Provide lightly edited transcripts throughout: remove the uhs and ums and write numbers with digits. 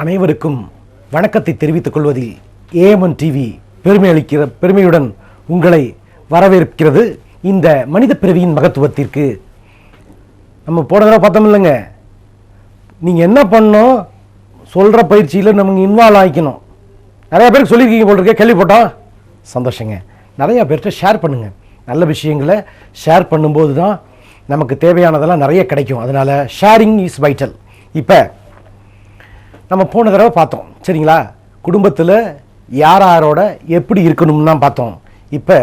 அனைவருக்கும் வணக்கத்தை தெரிவித்துக் கொள்வதில் ஏஎம்என் டிவி பெருமையுடன் உங்களை வரவேற்கிறது. இந்த மனித பிறவியின் மகத்துவத்திற்கு நம்ம போன தடவை பார்த்தோம் இல்லைங்க. நீங்கள் என்ன பண்ணணும், சொல்கிற பயிற்சியில் நமக்கு இன்வால்வ் ஆகிக்கணும். நிறையா பேருக்கு சொல்லியிருக்கீங்க போல் இருக்கே, கேள்விப்பட்டோம். சந்தோஷங்க. நிறையா பேர்கிட்ட ஷேர் பண்ணுங்கள். நல்ல விஷயங்களை ஷேர் பண்ணும்போது தான் நமக்கு தேவையானதெல்லாம் நிறைய கிடைக்கும். அதனால் ஷேரிங் இஸ் வைட்டல். இப்போ நம்ம போன தடவை பார்த்தோம் சரிங்களா, குடும்பத்தில் யாரோட எப்படி இருக்கணும்னு தான் பார்த்தோம். இப்போ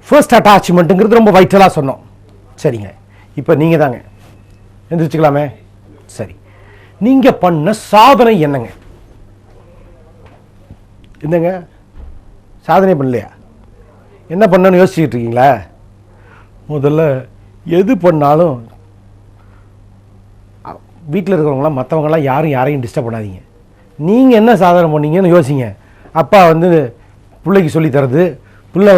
ஃபர்ஸ்ட் அட்டாச்மெண்ட்டுங்கிறது ரொம்ப வைட்டலாக சொன்னோம். சரிங்க, இப்போ நீங்கள் தாங்க எந்திரிச்சுக்கலாமே. சரி, நீங்கள் பண்ண சாதனை என்னங்க? என்னங்க சாதனை பண்ணலையா? என்ன பண்ணணும்னு யோசிச்சுக்கிட்டு இருக்கீங்களா? முதல்ல எது பண்ணாலும் வீட்டில் இருக்கிறவங்களாம் மற்றவங்களாம் யாரையும் டிஸ்டர்ப் பண்ணாதீங்க. நீங்கள் என்ன சாதனை பண்ணீங்கன்னு யோசிங்க. அப்பா பிள்ளைக்கு சொல்லித்தரது, பிள்ளை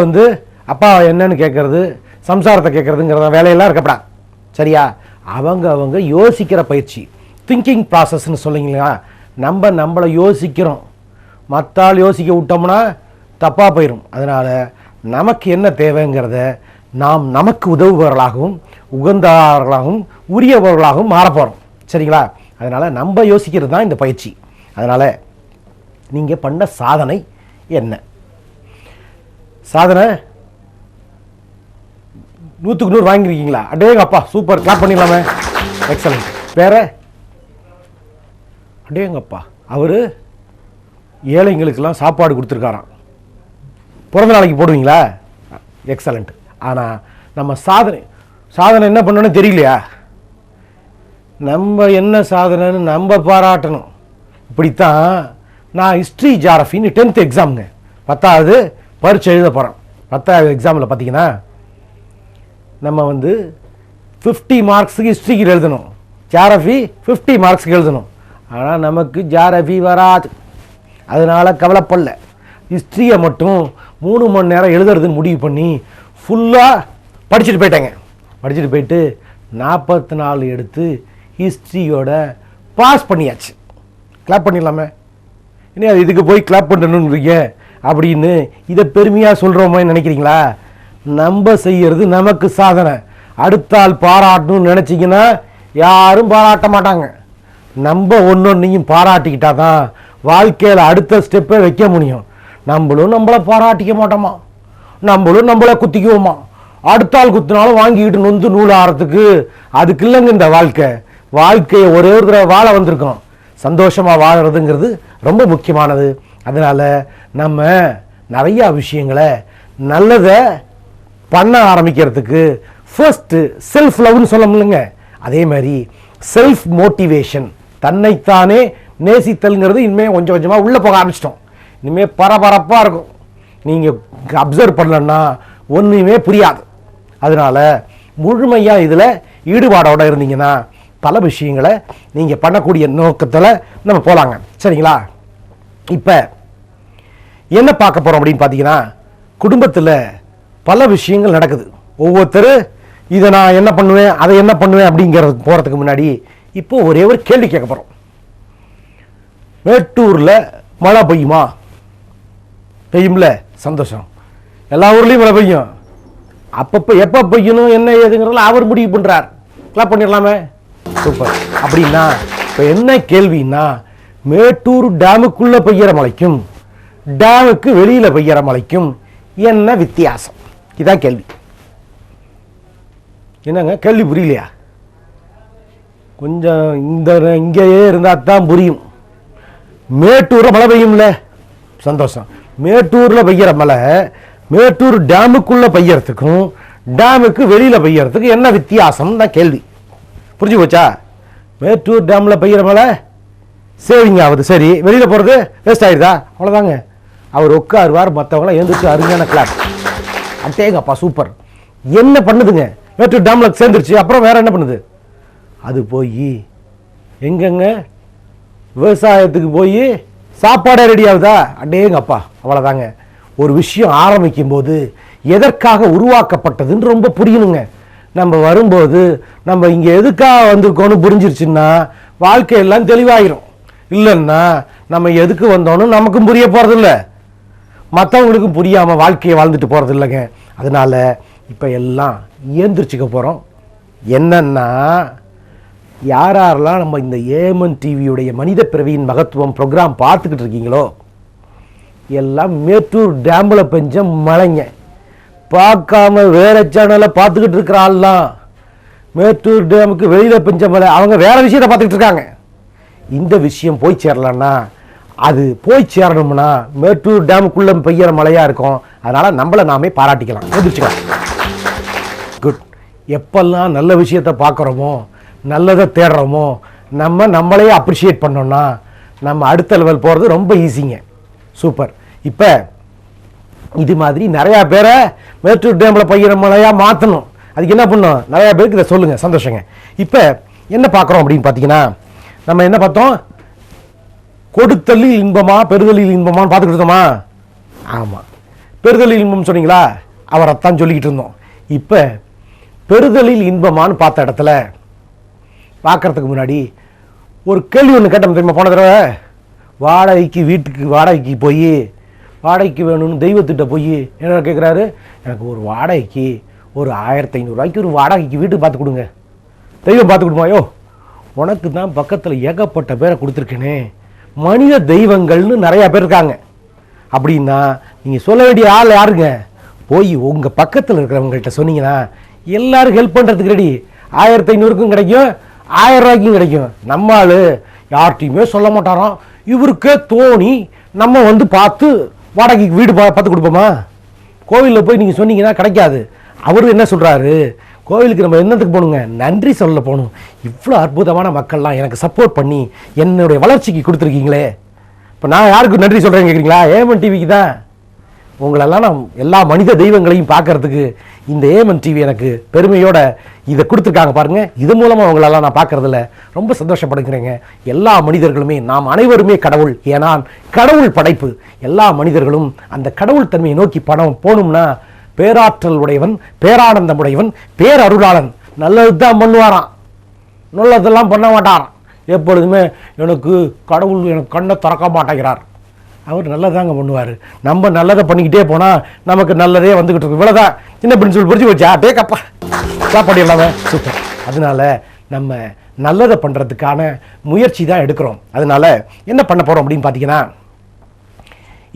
அப்பா என்னன்னு கேட்குறது, சம்சாரத்தை கேட்குறதுங்கிறத வேலையெல்லாம் இருக்கப்படா. சரியா? அவங்க யோசிக்கிற பயிற்சி, திங்கிங் ப்ராசஸ்ன்னு சொல்லிங்களா. நம்மளை யோசிக்கிறோம், மற்றால் யோசிக்க விட்டோம்னா தப்பாக போயிடும். அதனால் நமக்கு என்ன தேவைங்கிறத நாம் நமக்கு உதவுபவர்களாகவும் உகந்தவர்களாகவும் உரியவர்களாகவும் மாறப்போகிறோம். சரிங்களா? அதனால் நம்ம யோசிக்கிறது தான் இந்த பயிற்சி. அதனால் நீங்கள் பண்ண சாதனை என்ன? சாதனை 100க்கு 100 வாங்கியிருக்கீங்களா? அடேங்க அப்பா, சூப்பர், கிளாப் பண்ணிடலாமே. எக்ஸலண்ட். வேற? அடேங்கப்பா, அவர் ஏழைங்களுக்கெல்லாம் சாப்பாடு கொடுத்துருக்காராம். பிறந்த நாளைக்கு போடுவீங்களா? எக்ஸலண்ட். ஆனால் நம்ம சாதனை என்ன பண்ணணும்னு தெரியலையா? நம்ம என்ன சாதனைன்னு நம்ம பாராட்டணும். இப்படித்தான் நான் ஹிஸ்ட்ரி ஜாகிரஃபின்னு 10th எக்ஸாமுங்க, 10வது பரீட்சை எழுத போகிறேன். 10வது எக்ஸாமில் பார்த்தீங்கன்னா நம்ம 50 மார்க்ஸுக்கு ஹிஸ்ட்ரிக்கு எழுதணும், ஜாகிரஃபி 50 மார்க்ஸுக்கு எழுதணும். ஆனால் நமக்கு ஜாகிரஃபி வராது. அதனால் கவலைப்படல. ஹிஸ்ட்ரியை மட்டும் 3 மணி நேரம் எழுதுறதுன்னு முடிவு பண்ணி ஃபுல்லாக படிச்சுட்டு போயிட்டேங்க. படிச்சுட்டு போயிட்டு 44 எடுத்து ஹிஸ்ட்ரியோட பாஸ் பண்ணியாச்சு. கிளாப் பண்ணிடலாமே. என்ன இதுக்கு போய் கிளாப் பண்ணணுன்றீங்க அப்படின்னு இதை பெருமையாக சொல்கிறோமே நினைக்கிறீங்களா? நம்ம செய்கிறது நமக்கு சாதனை. அடுத்தால் பாராட்டணும்னு நினச்சிங்கன்னா யாரும் பாராட்ட மாட்டாங்க. நம்ம ஒன்றொன்னையும் பாராட்டிக்கிட்டா தான் வாழ்க்கையில் அடுத்த ஸ்டெப்பை வைக்க முடியும். நம்மளும் நம்மளை பாராட்டிக்க மாட்டோமா, நம்மளும் நம்மளை குத்திக்குவோமா? அடுத்தால் குத்தினாலும் வாங்கிக்கிட்டு நொந்து நூல் ஆறதுக்கு அதுக்கு இல்லைங்க இந்த வாழ்க்கையை ஒரே ஒரு தடவை வாழ வந்திருக்கோம். சந்தோஷமாக வாழறதுங்கிறது ரொம்ப முக்கியமானது. அதனால் நம்ம நிறையா விஷயங்களை நல்லதை பண்ண ஆரம்பிக்கிறதுக்கு ஃபர்ஸ்ட்டு செல்ஃப் லவ்னு சொல்ல முடியலங்க. அதே மாதிரி செல்ஃப் மோட்டிவேஷன், தன்னைத்தானே நேசித்தல்ங்கிறது இனிமேல் கொஞ்சம் கொஞ்சமாக உள்ளே போக ஆரம்பிச்சிட்டோம். இனிமேல் பரபரப்பாக இருக்கும். நீங்கள் அப்சர்வ் பண்ணலன்னா ஒன்றுமே புரியாது. அதனால் முழுமையாக இதில் ஈடுபாடோடு இருந்தீங்கன்னா பல விஷயங்களை நீங்கள் பண்ணக்கூடிய நோக்கத்தில் நம்ம போகலாங்க. சரிங்களா? இப்போ என்ன பார்க்க போகிறோம் அப்படின்னு பார்த்தீங்கன்னா, குடும்பத்தில் பல விஷயங்கள் நடக்குது. ஒவ்வொருத்தர் இதை நான் என்ன பண்ணுவேன், அதை என்ன பண்ணுவேன் அப்படிங்கிறது போகிறதுக்கு முன்னாடி இப்போ ஒரே ஒரு கேள்வி கேட்க போகிறோம். மேட்டூரில் மழை பெய்யுமா? பெய்யும்ல, சந்தோஷம். எல்லா ஊர்லேயும் மழை பெய்யும். அப்பப்போ எப்போ பெய்யணும் என்ன ஏதுங்கிறதுல அவர் முடிவு பண்ணுறார். கிளாப் பண்ணிடலாமே. சூப்பர். அப்படின்னா இப்போ என்ன கேள்வின்னா, மேட்டூர் டேமுக்குள்ளே பெய்கிற மழைக்கும் டேமுக்கு வெளியில் பெய்கிற மழைக்கும் என்ன வித்தியாசம்? இதான் கேள்வி. என்னங்க கேள்வி புரியலையா? கொஞ்சம் இங்கேயே இருந்தால் தான் புரியும். மேட்டூரில் மழை பெய்யும்ல, சந்தோஷம். மேட்டூரில் பெய்கிற மழை மேட்டூர் டேமுக்குள்ளே பெய்யறதுக்கும் டேமுக்கு வெளியில் பெய்யறதுக்கு என்ன வித்தியாசம் தான் கேள்வி. புரிஞ்சு போச்சா? மேட்டூர் டேமில் பெய்கிற மழை சேவிங் ஆகுது, சரி. வெளியில் போகிறது வேஸ்ட் ஆகிடுதா? அவ்வளோதாங்க. அவர் உட்காருவார், மற்றவங்களாம் எழுந்திரிச்சு அருமையான கிளாப். அட்டேங்கப்பா, சூப்பர். என்ன பண்ணுதுங்க? மேட்டூர் டேமில் சேர்ந்துருச்சு, அப்புறம் வேறு என்ன பண்ணுது? அது போய் எங்கெங்க விவசாயத்துக்கு போய் சாப்பாடே ரெடி ஆகுதா? அடேங்கப்பா, அவ்வளோதாங்க. ஒரு விஷயம் ஆரம்பிக்கும் போது எதற்காக உருவாக்கப்பட்டதுன்னு ரொம்ப புரியணுங்க. நம்ம வரும்போது நம்ம இங்கே எதுக்காக வந்திருக்கோன்னு புரிஞ்சிருச்சுன்னா வாழ்க்கையெல்லாம் தெளிவாயிரும். இல்லைன்னா நம்ம எதுக்கு வந்தோன்னு நமக்கும் புரிய போகிறதில்ல, மற்றவங்களுக்கும் புரியாமல் வாழ்க்கையை வாழ்ந்துட்டு போகிறது இல்லைங்க. அதனால் இப்போ எல்லாம் இயந்திரிச்சிக்க போகிறோம். என்னன்னா, யாரெல்லாம் நம்ம இந்த ஏஎம்என் டிவியுடைய மனித பிறவியின் மகத்துவம் ப்ரோக்ராம் பார்த்துக்கிட்டு இருக்கீங்களோ, எல்லாம் மேட்டூர் டேமில் பெஞ்ச மழைங்க. பார்க்காம வேற சேனலை பார்த்துக்கிட்டு இருக்கிற ஆள்லாம் மேட்டூர் டேமுக்கு வெளியில் பெஞ்ச மழை, அவங்க வேற விஷயத்தை பார்த்துக்கிட்டு இருக்காங்க. இந்த விஷயம் போய் சேரலன்னா, அது போய் சேரணும்னா மேட்டூர் டேமுக்குள்ளே பெய்கிற மழையாக இருக்கும். அதனால் நம்மளை நாமே பாராட்டிக்கலாம், எதிர்த்துக்கலாம். குட். எப்பெல்லாம் நல்ல விஷயத்தை பார்க்குறோமோ, நல்லதை தேடுறோமோ, நம்மளையே அப்ரிஷியேட் பண்ணோம்னா நம்ம அடுத்த லெவல் போகிறது ரொம்ப ஈஸிங்க. சூப்பர். இப்போ இது மாதிரி நிறையா பேரை மேட்டூர் டேமில் பெய்கிற மழையாக மாற்றணும். அதுக்கு என்ன பண்ணணும்? நிறையா பேருக்கு இதை சொல்லுங்கள். சந்தோஷங்க. இப்போ என்ன பார்க்குறோம் அப்படின்னு பார்த்தீங்கன்னா, நம்ம என்ன பார்த்தோம்? கொடுத்தலில் இன்பமா பெறுதலில் இன்பமான்னு பார்த்துக்கிட்டு இருந்தோமா? ஆமாம், பெறுதலில் இன்பம் சொன்னீங்களா? அவரைத்தான் சொல்லிக்கிட்டு இருந்தோம். இப்போ பெறுதலில் இன்பமானு பார்த்த இடத்துல பார்க்கறதுக்கு முன்னாடி ஒரு கேள்வி ஒன்று கேட்டோம் தெரியுமா? போன தடவை வீட்டுக்கு வாடகைக்கு போய் வாடகைக்கு வேணும்னு தெய்வத்திட்ட போய் என்ன கேட்குறாரு? எனக்கு ஒரு வாடகைக்கு ஒரு 1500 ரூபாய்க்கு ஒரு வாடகைக்கு வீட்டுக்கு பார்த்து கொடுங்க. தெய்வம் பார்த்து கொடுமாயோ? உனக்கு தான் பக்கத்தில் ஏகப்பட்ட பேரை கொடுத்துருக்கேனே, மனித தெய்வங்கள்னு நிறையா பேர் இருக்காங்க. அப்படின்னா நீங்கள் சொல்ல வேண்டிய ஆள் யாருங்க? போய் உங்கள் பக்கத்தில் இருக்கிறவங்கள்ட்ட சொன்னீங்கன்னா எல்லாரும் ஹெல்ப் பண்ணுறதுக்கு ரெடி. 1500க்கும் கிடைக்கும், 1000 ரூபாய்க்கும் கிடைக்கும். நம்ம ஆள் யார்கிட்டையுமே சொல்ல மாட்டாராம். இவருக்கே தோணி நம்ம வந்து பார்த்து வாடகைக்கு வீடு பார்த்து கொடுப்போமா? கோவிலில் போய் நீங்கள் சொன்னீங்கன்னா கிடைக்காது. அவர் என்ன சொல்கிறாரு? கோவிலுக்கு நம்ம என்னத்துக்கு போகணுங்க? நன்றி சொல்ல போகணும். இவ்வளோ அற்புதமான மக்கள்லாம் எனக்கு சப்போர்ட் பண்ணி என்னுடைய வளர்ச்சிக்கு கொடுத்துருக்கீங்களே. இப்போ நான் யாருக்கு நன்றி சொல்கிறேன்னு கேட்குறீங்களா? ஏஎம்என் டிவிக்கு தான். உங்களெல்லாம் நான் எல்லா மனித தெய்வங்களையும் பார்க்கறதுக்கு இந்த ஏஎம்என் டிவி எனக்கு பெருமையோட இதை கொடுத்துருக்காங்க பாருங்கள். இது மூலமாக உங்களெல்லாம் நான் பார்க்குறதில்ல ரொம்ப சந்தோஷப்படுகிறேங்க. எல்லா மனிதர்களுமே, நாம் அனைவருமே கடவுள். ஏன்னா கடவுள் படைப்பு. எல்லா மனிதர்களும் அந்த கடவுள் தன்மையை நோக்கி போகணும்னா பேராற்றல் உடையவன், பேரானந்தம் உடையவன், பேரருளாளன் நல்லது தான் பண்ணுவாராம், நல்லதெல்லாம் பண்ண மாட்டாராம். எப்பொழுதுமே எனக்கு கடவுள் எனக்கு கண்ணை திறக்க மாட்டேங்கிறார். அவர் நல்லதாங்க பண்ணுவார். நம்ம நல்லதை பண்ணிக்கிட்டே போனால் நமக்கு நல்லதே வந்துக்கிட்டு இருக்கு. இவ்வளோதான் சின்ன பிரின்சிபல் புரிஞ்சு வச்சா டேக்கப்பா சாப்பாடு எல்லாமே சூப்பர். அதனால நம்ம நல்லதை பண்ணுறதுக்கான முயற்சி தான் எடுக்கிறோம். அதனால என்ன பண்ண போகிறோம் அப்படின்னு பார்த்தீங்கன்னா,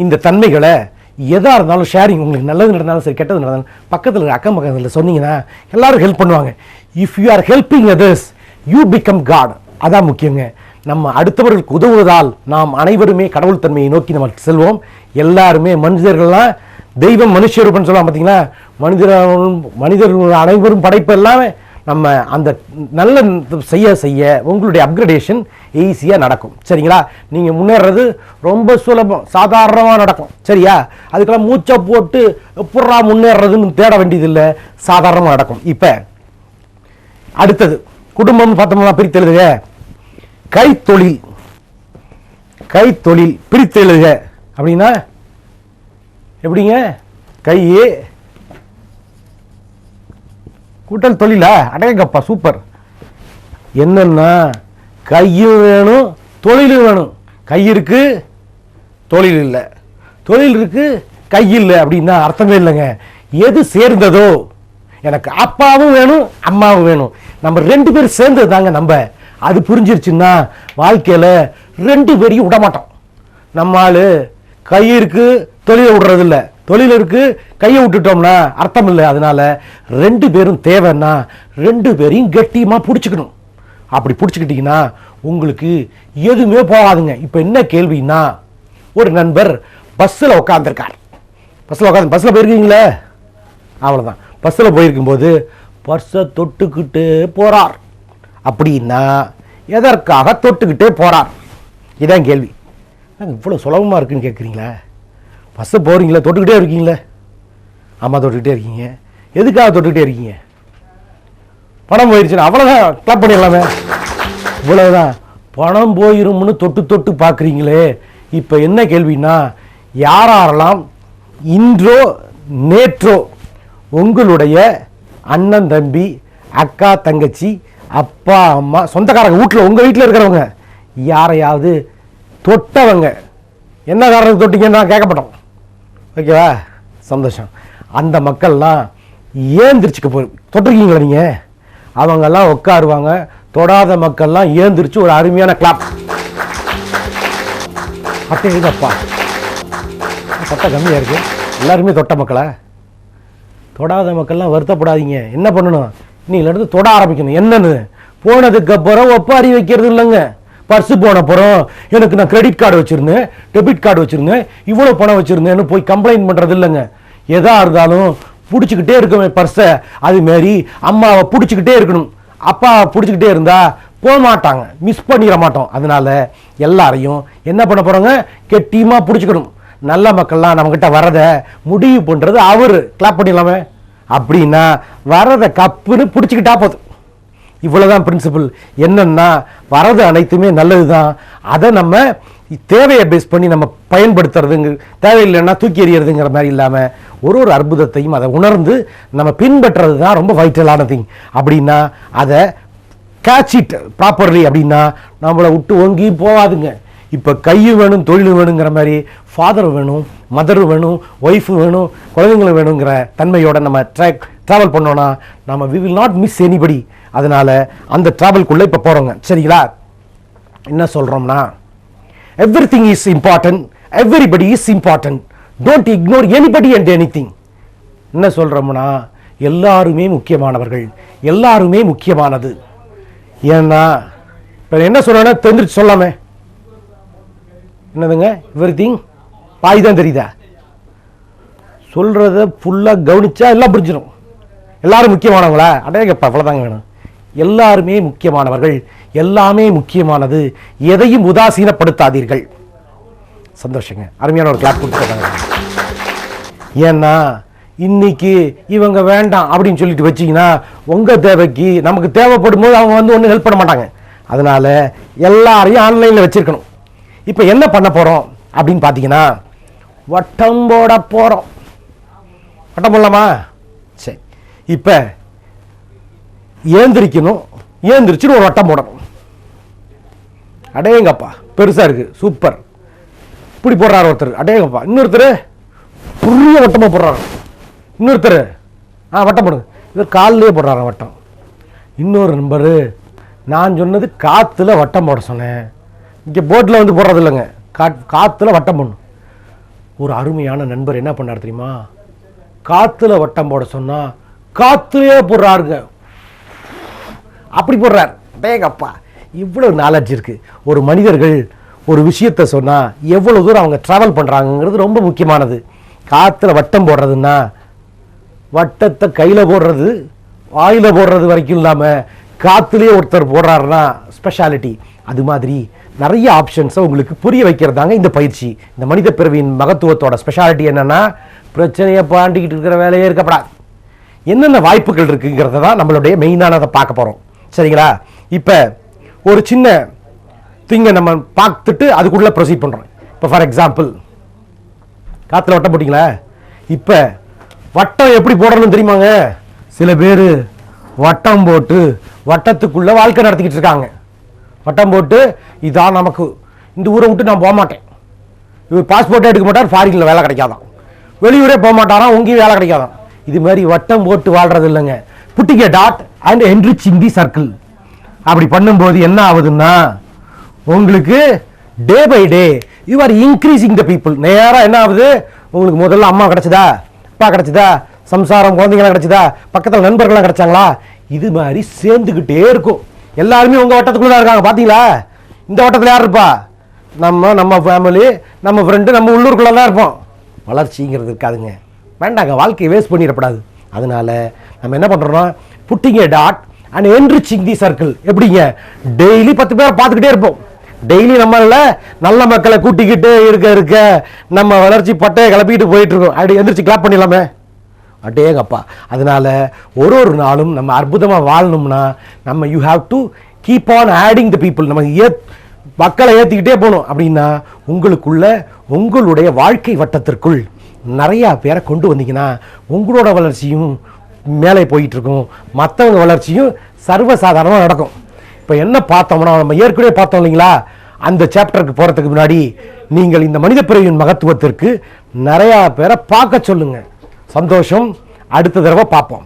இந்த தன்மைகளை எதாக இருந்தாலும் ஷேரிங், உங்களுக்கு நல்லது நடந்தாலும் சரி கெட்டது நடந்தாலும் பக்கத்தில் அக்கம் பக்கத்தில் சொன்னீங்கன்னா எல்லாரும் ஹெல்ப் பண்ணுவாங்க. If you are helping others you become god. அதான் முக்கியங்க. நம்ம அடுத்தவர்களுக்கு உதவுவதால் நாம் அனைவருமே கடவுள் தன்மையை நோக்கி நம்ம செல்வோம். எல்லாருமே மனிதர்கள்லாம் தெய்வம் மனுஷரூபன்னு சொல்லலாம். பார்த்தீங்கன்னா மனிதர்கள் அனைவரும் படைப்பு எல்லாமே நம்ம அந்த நல்ல செய்ய செய்ய உங்களுடைய அப்கிரேடேஷன் ஈஸியாக நடக்கும். சரிங்களா? நீங்கள் முன்னேறது ரொம்ப சுலபம், சாதாரணமாக நடக்கும். சரியா? அதுக்கெல்லாம் மூச்சை போட்டு எப்படா முன்னேறதுன்னு தேட வேண்டியதில்லை, சாதாரணமாக நடக்கும். இப்போ அடுத்தது குடும்பம் பார்த்தோம்னா பிரித்தெழுதுக. கைத்தொழில் பிரித்தெழுதுக அப்படின்னா எப்படிங்க? கையே கூட்டல் தொழிலா? அடேங்கப்பா சூப்பர். என்னன்னா கையும் வேணும் தொழிலும் வேணும். கை இருக்கு தொழில் இல்லை, தொழில் இருக்கு கை இல்லை அப்படின்னா அர்த்தமே இல்லைங்க. எது சேர்ந்ததோ, எனக்கு அப்பாவும் வேணும் அம்மாவும் வேணும், நம்ம 2 பேரும் சேர்ந்தது தாங்க நம்ம. அது புரிஞ்சிருச்சுன்னா வாழ்க்கையில் 2 பேரையும் விடமாட்டோம். நம்ம ஆள் கை இருக்கு தொழிலை விடுறதில்ல, தொழில் இருக்கு கையை விட்டுட்டோம்னா அர்த்தம் இல்லை. அதனால 2 பேரும் தேவைன்னா 2 பேரையும் கட்டியமாக பிடிச்சிக்கணும். அப்படி பிடிச்சிக்கிட்டீங்கன்னா உங்களுக்கு எதுவுமே போகாதுங்க. இப்போ என்ன கேள்வின்னா, ஒரு நண்பர் பஸ்ஸில் உட்காந்துருக்கார். பஸ்ஸில் போயிருக்கீங்களே? அவ்வளோதான். பஸ்ஸில் போயிருக்கும்போது பர்ஸை தொட்டுக்கிட்டு போகிறார். அப்படின்னா எதற்காக தொட்டுக்கிட்டே போகிறார்? இதான் கேள்வி. இவ்வளோ சுலபமாக இருக்குன்னு கேட்குறீங்களா? பஸ்ஸை போகிறீங்களா, தொட்டுக்கிட்டே இருக்கீங்களே? ஆமாம், தொட்டுக்கிட்டே இருக்கீங்க. எதுக்காக தொட்டுக்கிட்டே இருக்கீங்க? பணம் போயிருச்சுன்னா அவ்வளோதான், கிளப் பண்ணிடலாமே. இவ்வளோதான். பணம் போயிரும்னு தொட்டு பார்க்குறீங்களே. இப்போ என்ன கேள்வின்னா, யாரெல்லாம் இன்றோ நேற்றோ உங்களுடைய அண்ணன் தம்பி அக்கா தங்கச்சி அப்பா அம்மா சொந்தக்காரங்க வீட்டில் உங்கள் வீட்டில் இருக்கிறவங்க யாரையாவது தொட்டவங்க என்ன காரணத்துக்கு தொட்டிங்கன்னா கேட்கப்பட்டோம். ஓகேவா, சந்தோஷம். அந்த மக்கள்லாம் ஏந்திரிச்சுக்க தொட்டிருக்கீங்களா நீங்கள்? அவங்கெல்லாம் உட்காருவாங்க. தொடாத மக்கள்லாம் ஏந்திரிச்சு ஒரு அருமையான கிளாப். அட்டேங்கப்பா, சட்டம் கம்மியாக இருக்கு. எல்லாருமே தொட்ட மக்களை. தொடாத மக்கள்லாம் வருத்தப்படாதீங்க. என்ன பண்ணணும், நீங்கள தொட ஆரம்பிக்கணும். என்னன்னு போனதுக்கப்புறம் ஒப்பாரி வைக்கிறது இல்லைங்க. பர்ஸு போன அப்புறம் எனக்கு நான் கிரெடிட் கார்டு வச்சுருந்தேன், டெபிட் கார்டு வச்சுருந்தேன், இவ்வளோ பணம் வச்சுருந்தேன்னு போய் கம்ப்ளைண்ட் பண்ணுறது இல்லைங்க. எதா இருந்தாலும் பிடிச்சிக்கிட்டே இருக்கணும் பர்ஸை. அதுமாரி அம்மாவை பிடிச்சிக்கிட்டே இருக்கணும். அப்பாவை பிடிச்சிக்கிட்டே இருந்தால் போக மாட்டாங்க, மிஸ் பண்ணிட மாட்டோம். அதனால எல்லாரையும் என்ன பண்ண போகிறோங்க, கெட்டியமாக பிடிச்சிக்கணும். நல்ல மக்கள்லாம் நம்மக்கிட்ட வரதை முடிவு பண்ணுறது அவர். கிளாப் பண்ணிடலாமே அப்படின்னா வரதை கப்புன்னு பிடிச்சிக்கிட்டா போதும். இவ்வளோதான் பிரின்சிபல். என்னன்னா வரது அனைத்துமே நல்லது தான். அதை நம்ம தேவையை பேஸ் பண்ணி நம்ம பயன்படுத்துறதுங்க, தேவையில்லைன்னா தூக்கி எறியறதுங்கிற மாதிரி இல்லாமல் ஒரு அற்புதத்தையும் அதை உணர்ந்து நம்ம பின்பற்றுறது தான் ரொம்ப வைட்டலான திங். அப்படின்னா அதை கேட்ச் இட் ப்ராப்பர்லி. அப்படின்னா நம்மளை விட்டு ஒங்கி போகாதுங்க. இப்போ கையும் வேணும் தொழிலும் வேணுங்கிற மாதிரி ஃபாதர் வேணும், மதரும் வேணும், ஒய்ஃபு வேணும், குழந்தைங்களும் வேணுங்கிற தன்மையோட நம்ம ட்ராவல் பண்ணோன்னா நம்ம we will not miss anybody. அதனால் அந்த ட்ராவல்குள்ளே இப்போ போகிறோங்க. சரிங்களா, என்ன சொல்கிறோம்னா everything is important, everybody is important, don't ignore anybody and anything. என்ன சொல்கிறோம்னா எல்லாருமே முக்கியமானவர்கள், எல்லாருமே முக்கியமானது. ஏன்னா இப்போ என்ன சொல்கிறேன்னா தெரிஞ்சிச்சு சொல்லாமே. என்னதுங்க எவ்ரிதிங்? பாய் தான் தெரியுதா? சொல்கிறத ஃபுல்லாக கவனிச்சா எல்லாம் புரிஞ்சிடும். எல்லாரும் முக்கியமானவங்களா? அடேங்கப்பா, அவ்வளோதாங்க வேணும். எல்லாருமே முக்கியமானவர்கள், எல்லாமே முக்கியமானது, எதையும் உதாசீனப்படுத்தாதீர்கள். சந்தோஷங்க, அருமையான ஒரு கிளாப் கொடுத்துருக்காங்க. ஏன்னா இன்னைக்கு இவங்க வேண்டாம் அப்படின்னு சொல்லிட்டு வச்சிங்கன்னா உங்கள் தேவைக்கு நமக்கு தேவைப்படும் போது அவங்க வந்து ஒன்றும் ஹெல்ப் பண்ண மாட்டாங்க. அதனால எல்லாரையும் ஆன்லைனில் வச்சிருக்கணும். இப்போ என்ன பண்ண போகிறோம் அப்படின்னு பார்த்தீங்கன்னா வட்டம் போட போகிறோம். வட்டம் போடலாமா? சரி, இப்போ ஏந்திரிக்கணும். ஏந்திரிச்சுன்னு ஒரு வட்டம் போடணும். அடேங்கப்பா, பெருசாக இருக்குது, சூப்பர். இப்படி போடுறாரு ஒருத்தர். அடேங்கப்பா, இன்னொருத்தர் புரிய வட்டமாக போடுறாரு. இன்னொருத்தர் வட்டம் போடுங்க. இவர் காலிலே போடுறாரு வட்டம். இன்னொரு நம்பரு நான் சொன்னது காற்றுல வட்டம் போட சொன்னேன். இங்கே போட்டில் வந்து போடுறது இல்லைங்க, காற்றுல வட்டம் போடணும். ஒரு அருமையான நண்பர் என்ன பண்ணார் தெரியுமா? காற்றுல வட்டம் போட சொன்னால் காற்றுலே போடுறாருங்க. அப்படி போடுறார். டேங்கப்பா, இவ்வளோ நாலேஜ் இருக்குது. ஒரு மனிதர்கள் ஒரு விஷயத்தை சொன்னால் எவ்வளோ தூரம் அவங்க ட்ராவல் பண்ணுறாங்கிறது ரொம்ப முக்கியமானது. காற்றுல வட்டம் போடுறதுன்னா வட்டத்தை கையில் போடுறது, வாயில் போடுறது வரைக்கும் இல்லாமல் காற்றுலேயே ஒருத்தர் போடுறாருன்னா ஸ்பெஷாலிட்டி. அது மாதிரி நிறைய ஆப்ஷன்ஸை உங்களுக்கு புரிய வைக்கிறதாங்க இந்த பயிற்சி. இந்த மனித பிறவியின் மகத்துவத்தோட ஸ்பெஷாலிட்டி என்னென்னா பிரச்சனையை பாண்டிக்கிட்டு இருக்கிற வேலையே இருக்கப்படாது. என்னென்ன வாய்ப்புகள் இருக்குங்கிறத தான் நம்மளுடைய மெயினானதை பார்க்க போகிறோம். சரிங்களா, இப்போ ஒரு சின்ன திங்கை நம்ம பார்த்துட்டு அதுக்குள்ளே ப்ரொசீட் பண்ணுறோம். இப்போ ஃபார் எக்ஸாம்பிள் காற்றுல வட்டம் போட்டிங்களா? இப்போ வட்டம் எப்படி போடணும்னு தெரியுமாங்க? சில பேர் வட்டம் போட்டு வட்டத்துக்குள்ளே வாழ்க்கை நடத்திக்கிட்டு இருக்காங்க. வட்டம் போட்டு இதான் நமக்கு, இந்த ஊரை விட்டு நான் போக மாட்டேன். இவர் பாஸ்போர்ட்டே எடுக்க மாட்டார், ஃபாரினில் வேலை கிடைக்காதான், வெளியூரே போக மாட்டாராம், உங்கேயும் வேலை கிடைக்காதான். இது மாதிரி வட்டம் போட்டு வாழ்றது இல்லைங்க. Putting a dot and enriching the circle. அப்படி பண்ணும்போது என்ன ஆகுதுன்னா உங்களுக்கு day by day you are increasing the people. நேராக என்ன ஆகுது, உங்களுக்கு முதல்ல அம்மா கிடைச்சதா, அப்பா கிடைச்சதா, சம்சாரம் குழந்தைங்களாம் கிடைச்சதா, பக்கத்தில் நண்பர்கள்லாம் கிடைச்சாங்களா, இது மாதிரி சேர்ந்துக்கிட்டே இருக்கும். எல்லாருமே உங்கள் வட்டத்துக்குள்ளே தான் இருக்காங்க. பார்த்தீங்களா? இந்த வட்டத்தில் யார் இருப்பா? நம்ம ஃபேமிலி, நம்ம ஃப்ரெண்டு, நம்ம உள்ளூருக்குள்ளே தான் இருப்போம். வளர்ச்சிங்கிறது இருக்காதுங்க. வேண்டாங்க, வாழ்க்கையை வேஸ்ட் பண்ணிடக்கூடாது. அதனால நம்ம என்ன பண்ணுறோம், pudding a dot and enriching the circle. எப்படிங்க? டெய்லி 10 பேரை பார்த்துக்கிட்டே இருப்போம். டெய்லி நம்மள நல்ல மக்களை கூட்டிக்கிட்டு இருக்க நம்ம வளர்ச்சி பட்டையை கிளப்பிக்கிட்டு போயிட்டு இருக்கோம். அப்படி எந்திரிச்சு கிளாப் பண்ணிடலாமே. அடேங்கப்பா. அதனால ஒரு நாளும் நம்ம அற்புதமாக வாழணும்னா நம்ம you have to keep on adding the people. நம்ம மக்களை ஏற்றிக்கிட்டே போகணும். அப்படின்னா உங்களுக்குள்ள உங்களுடைய வாழ்க்கை வட்டத்திற்குள் நிறையா பேரை கொண்டு வந்தீங்கன்னா உங்களோட வளர்ச்சியும் மேலே போயிட்டு இருக்கும், மற்றவங்க வளர்ச்சியும் சர்வசாதாரணமாக நடக்கும். இப்போ என்ன பார்த்தோம்னா நம்ம ஏற்கனவே பார்த்தோம் இல்லைங்களா, அந்த சாப்டருக்கு போகிறதுக்கு முன்னாடி நீங்கள் இந்த மனித பிறவியின் மகத்துவத்திற்கு நிறையா பேரை பார்க்க சொல்லுங்கள். சந்தோஷம். அடுத்த தடவை பார்ப்போம்.